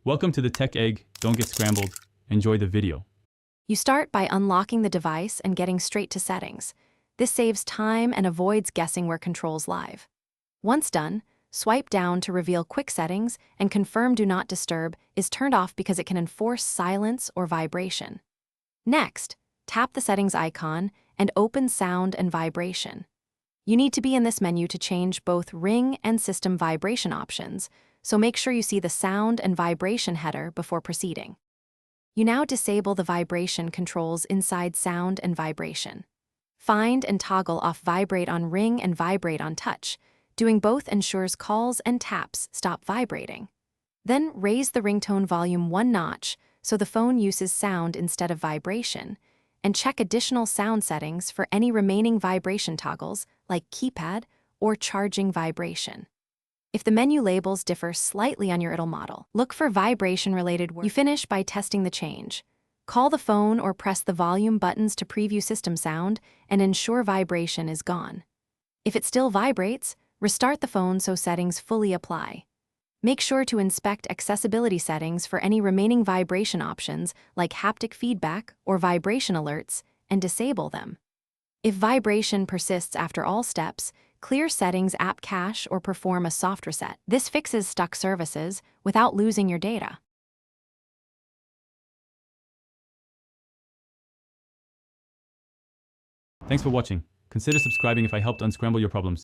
Welcome to the Tech Egg. Don't get scrambled. Enjoy the video. You start by unlocking the device and getting straight to settings. This saves time and avoids guessing where controls live. Once done, swipe down to reveal quick settings and confirm Do Not Disturb is turned off because it can enforce silence or vibration. Next, tap the settings icon and open sound and vibration. You need to be in this menu to change both ring and system vibration options, so make sure you see the sound and vibration header before proceeding. You now disable the vibration controls inside sound and vibration. Find and toggle off Vibrate on ring and Vibrate on touch. Doing both ensures calls and taps stop vibrating. Then raise the ringtone volume one notch so the phone uses sound instead of vibration, and check additional sound settings for any remaining vibration toggles like keypad or charging vibration. If the menu labels differ slightly on your Itel model, look for vibration-related words. You finish by testing the change. Call the phone or press the volume buttons to preview system sound and ensure vibration is gone. If it still vibrates, restart the phone so settings fully apply. Make sure to inspect accessibility settings for any remaining vibration options like haptic feedback or vibration alerts and disable them. If vibration persists after all steps, clear settings app cache or perform a soft reset. This fixes stuck services without losing your data. Thanks for watching. Consider subscribing if I helped unscramble your problems.